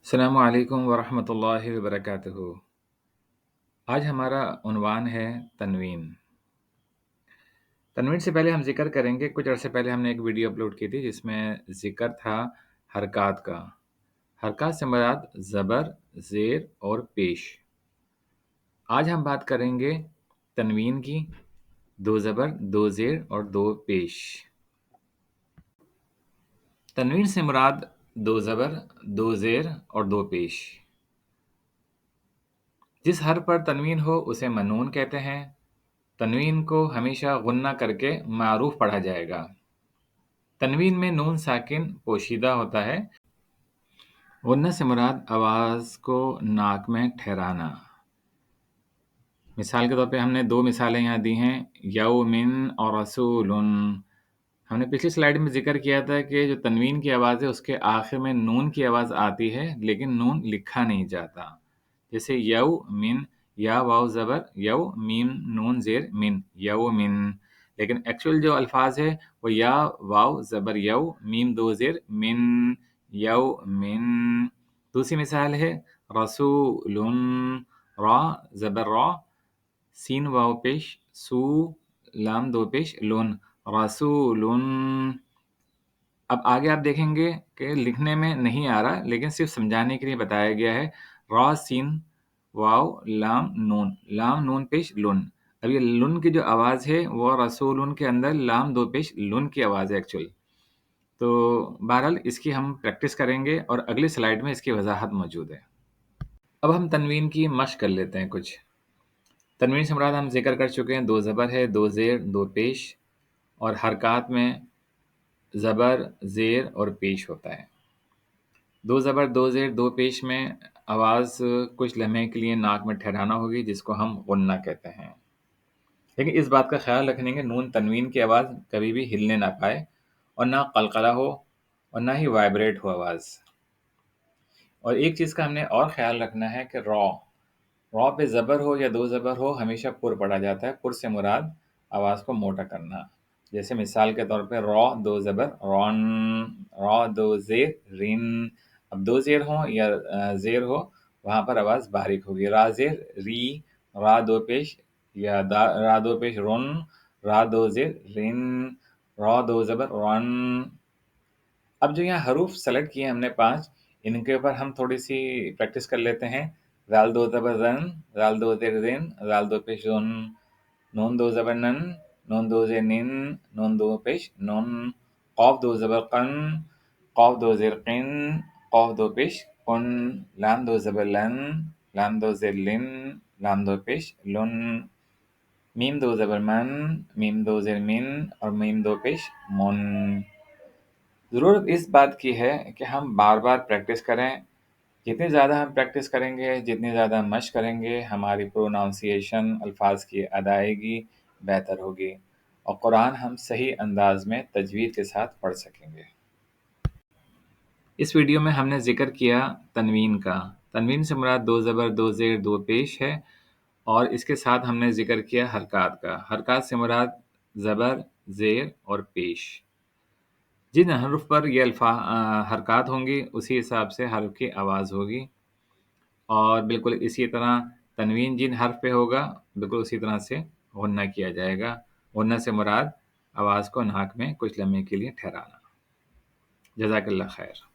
السلام علیکم ورحمۃ اللہ وبرکاتہ۔ آج ہمارا عنوان ہے تنوین۔ تنوین سے پہلے ہم ذکر کریں گے، کچھ عرصے پہلے ہم نے ایک ویڈیو اپلوڈ کی تھی جس میں ذکر تھا حرکات کا۔ حرکات سے مراد زبر، زیر اور پیش۔ آج ہم بات کریں گے تنوین کی، دو زبر، دو زیر اور دو پیش۔ تنوین سے مراد دو زبر، دو زیر اور دو پیش۔ جس حرف پر تنوین ہو اسے منون کہتے ہیں۔ تنوین کو ہمیشہ غنہ کر کے معروف پڑھا جائے گا۔ تنوین میں نون ساکن پوشیدہ ہوتا ہے۔ غنہ سے مراد آواز کو ناک میں ٹھہرانا۔ مثال کے طور پہ ہم نے دو مثالیں یہاں دی ہیں، یومن اور رسول۔ ہم نے پچھلی سلائیڈ میں ذکر کیا تھا کہ جو تنوین کی آواز ہے اس کے آخر میں نون کی آواز آتی ہے لیکن نون لکھا نہیں جاتا۔ جیسے یو من، یا واو زبر یو، میم نون زیر من، یو من۔ لیکن ایکچوئل جو الفاظ ہے وہ یا واو زبر یو، میم دو زیر من، یو من۔ دوسری مثال ہے رسول، را زبر را، سین واو پیش سو، لام دو پیش لون، رسول۔ اب آگے آپ دیکھیں گے کہ لکھنے میں نہیں آ رہا لیکن صرف سمجھانے کے لیے بتایا گیا ہے، را سین واو لام نون پیش لن۔ اب یہ لن کی جو آواز ہے وہ رسول کے اندر لام دو پیش لن کی آواز ہے ایکچوئل۔ تو بہرحال اس کی ہم پریکٹس کریں گے اور اگلی سلائیڈ میں اس کی وضاحت موجود ہے۔ اب ہم تنوین کی مشق کر لیتے ہیں کچھ۔ تنوین سے مراد ہم ذکر کر چکے ہیں، دو زبر ہے، دو زیر، دو پیش، اور حرکات میں زبر، زیر اور پیش ہوتا ہے۔ دو زبر، دو زیر، دو پیش میں آواز کچھ لمحے کے لیے ناک میں ٹھہرانا ہوگی جس کو ہم غنہ کہتے ہیں۔ لیکن اس بات کا خیال رکھیں کہ نون تنوین کی آواز کبھی بھی ہلنے نہ پائے اور نہ قلقلہ ہو اور نہ ہی وائبریٹ ہو آواز۔ اور ایک چیز کا ہم نے اور خیال رکھنا ہے کہ را پہ زبر ہو یا دو زبر ہو ہمیشہ پر پڑھا جاتا ہے۔ پر سے مراد آواز کو موٹا کرنا۔ جیسے مثال کے طور پہ را دو زبر رون، را دو زیر رین۔ اب دو زیر ہوں یا زیر ہو وہاں پر آواز باریک ہوگی، را زیر ری، را دو پیش یا را دو پیش رون، را دو زیر رین، را دو زبر رون۔ اب جو یہاں حروف سلیکٹ کیے ہم نے 5، ان کے اوپر ہم تھوڑی سی پریکٹس کر لیتے ہیں۔ زال دو زبر زن، زال دو زیر زین، زال دو پیش زون، نون دو زبر نن، نون دو زیر نن، نون دو پیش نون، قاف دو زبر قن، قاف دو زیر قن، قاف دو پیش قن، لام دو زبر لن، لام دو زیر لن، لام دو پیش لن، میم دو زبر من، میم دو زیر من اور میم دو پیش من۔ ضرورت اس بات کی ہے کہ ہم بار بار پریکٹس کریں۔ جتنی زیادہ ہم پریکٹس کریں گے، جتنی زیادہ مشق کریں گے، ہماری پروناؤنسیشن، الفاظ کی ادائیگی بہتر ہوگی اور قرآن ہم صحیح انداز میں تجوید کے ساتھ پڑھ سکیں گے۔ اس ویڈیو میں ہم نے ذکر کیا تنوین کا۔ تنوین سے مراد دو زبر، دو زیر، دو پیش ہے، اور اس کے ساتھ ہم نے ذکر کیا حرکات کا۔ حرکات سے مراد زبر، زیر اور پیش۔ جن حرف پر یہ حرکات ہوں گی اسی حساب سے حرف کی آواز ہوگی، اور بالکل اسی طرح تنوین جن حرف پہ ہوگا بالکل اسی طرح سے غنہ کیا جائے گا۔ غنہ سے مراد آواز کو ناک میں کچھ لمحے کے لیے ٹھہرانا۔ جزاک اللہ خیر۔